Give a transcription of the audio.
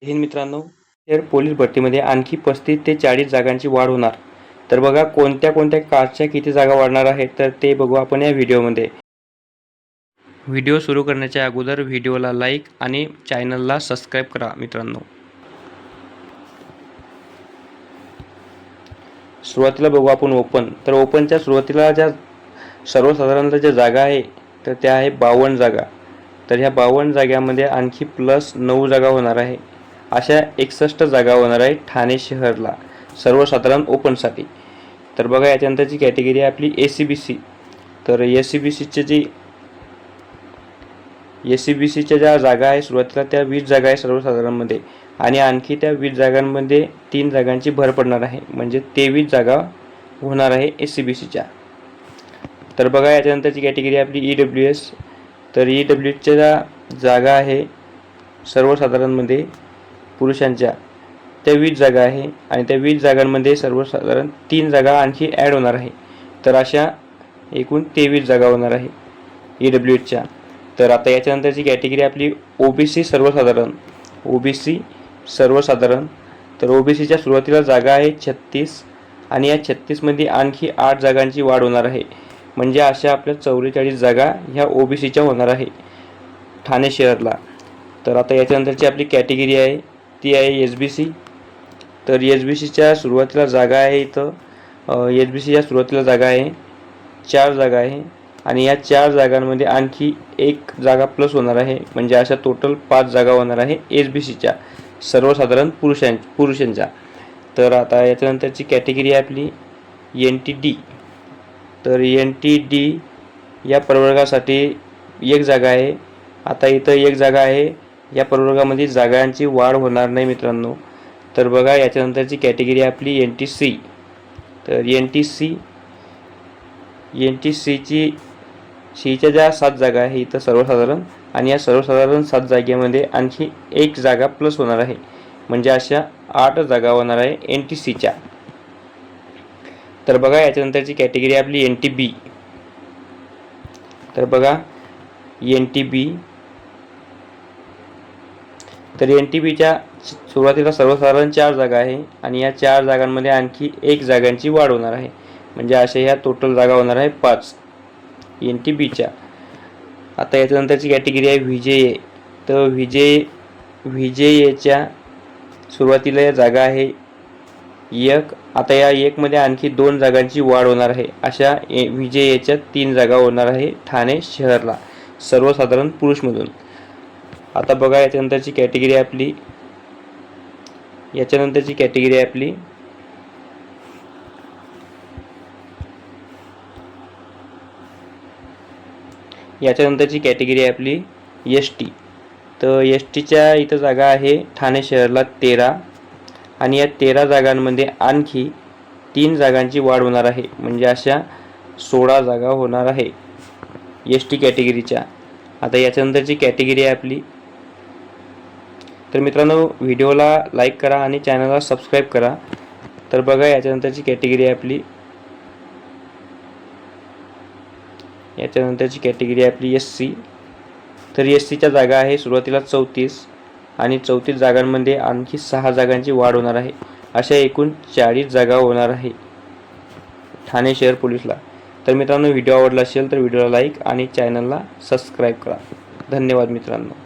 हिंद मित्रांनो, तर पोलीस भरतीमध्ये आणखी 35 ते 40 जागांची वाढ होणार. तर बघा कोणत्या कोणत्या कास्टच्या किती जागा वाढणार आहेत तर ते बघू आपण या व्हिडिओमध्ये. व्हिडिओ सुरू करण्याच्या अगोदर व्हिडिओला लाईक आणि चॅनलला सबस्क्राईब करा मित्रांनो. सुरुवातीला बघू आपण ओपन. तर ओपनच्या सुरुवातीला ज्या सर्वसाधारणतः ज्या जागा आहे तर त्या आहे 52 जागा. तर ह्या 52 जागांमध्ये आणखी प्लस 9 जागा होणार आहे. अशा 61 जागा होणार आहे ठाणे शहरला सर्वसाधारण ओपनसाठी. तर बघा याच्यानंतरची कॅटेगरी आहे आपली ACBC. तर ACBCच्या ज्या जागा आहे सुरुवातीला त्या 20 जागा आहे सर्वसाधारणमध्ये आणि आणखी त्या 20 जागांमध्ये 3 जागांची भर पडणार आहे, म्हणजे 23 जागा होणार आहे ACBCच्या. तर बघा याच्यानंतरची कॅटेगरी आपली EWS. तर EWSच्या ज्या जागा आहे सर्वसाधारणमध्ये पुरुषांच्या त्या 20 जागा आहे आणि त्या 20 जागांमध्ये सर्वसाधारण 3 जागा आणखी ॲड होणार आहे. तर अशा एकूण 23 जागा होणार आहे EWSच्या. तर आता याच्यानंतरची कॅटेगरी आपली OBC सर्वसाधारण. OBC सर्वसाधारण. तर OBCच्या सुरुवातीला जागा आहे 36 आणि या 36मध्ये आणखी 8 जागांची वाढ होणार आहे, म्हणजे अशा आपल्या 44 जागा ह्या OBCच्या होणार आहे ठाणे शहरला. तर आता याच्यानंतरची आपली कॅटेगरी आहे ती आहे SBC. तर SBCच्या सुरुवातीला जागा आहे इथं SBCच्या सुरुवातीला जागा आहे 4 जागा आहे आणि या 4 जागांमध्ये आणखी 1 जागा प्लस होणार आहे, म्हणजे अशा टोटल 5 जागा होणार आहे SBCच्या सर्वसाधारण पुरुषांच्या. तर आता याच्यानंतरची कॅटेगरी आहे आपली NTD. तर NTD या प्रवर्गासाठी 1 जागा आहे. आता इथं 1 जागा आहे. या प्रवर्गामध्ये जागांची वाढ होणार नाही मित्रांनो. तर बघा याच्यानंतरची कॅटेगरी आहे आपली NTC. तर NTCच्या ज्या 7 जागा आहे इथं सर्वसाधारण आणि या सर्वसाधारण 7 जागेमध्ये आणखी 1 जागा प्लस होणार आहे, म्हणजे अशा 8 जागा होणार आहे NTCच्या. तर बघा याच्यानंतरची कॅटेगरी आपली NTB. तर बघा NTB. तर NTBच्या सुरुवातीला सर्वसाधारण 4 जागा आहे आणि या 4 जागांमध्ये आणखी 1 जागांची वाढ होणार आहे, म्हणजे अशा ह्या टोटल जागा होणार आहे 5 NTBच्या. आता याच्यानंतरची कॅटेगरी आहे VJA. तर VJAच्या सुरुवातीला या जागा आहे 1. आता या 1 मध्ये आणखी 2 जागांची वाढ होणार आहे. अशा VJAच्या 3 जागा होणार आहे ठाणे शहरला सर्वसाधारण पुरुषमधून. आता बघा याच्यानंतरची कॅटेगरी आपली याच्यानंतरची कॅटेगरी आहे आपली ST. तर STच्या इथं जागा आहे ठाणे शहरला 13 आणि या 13 जागांमध्ये आणखी 3 जागांची वाढ होणार आहे, म्हणजे अशा 16 जागा होणार आहे ST कॅटेगरीच्या. आता याच्यानंतरची कॅटेगरी आहे आपली. तर मित्रांनो व्हिडिओला लाईक करा आणि चॅनलला सबस्क्राईब करा. तर बघा याच्यानंतरची कॅटेगरी आहे आपली SC. तर SCच्या जागा आहे सुरुवातीला 34 आणि 34 जागांमध्ये आणखी 6 जागांची वाढ होणार आहे. अशा एकूण 40 जागा होणार आहे ठाणे शहर पोलीसला. तर मित्रांनो व्हिडिओ आवडला असेल तर व्हिडिओला लाईक आणि चॅनलला सबस्क्राईब करा. धन्यवाद मित्रांनो.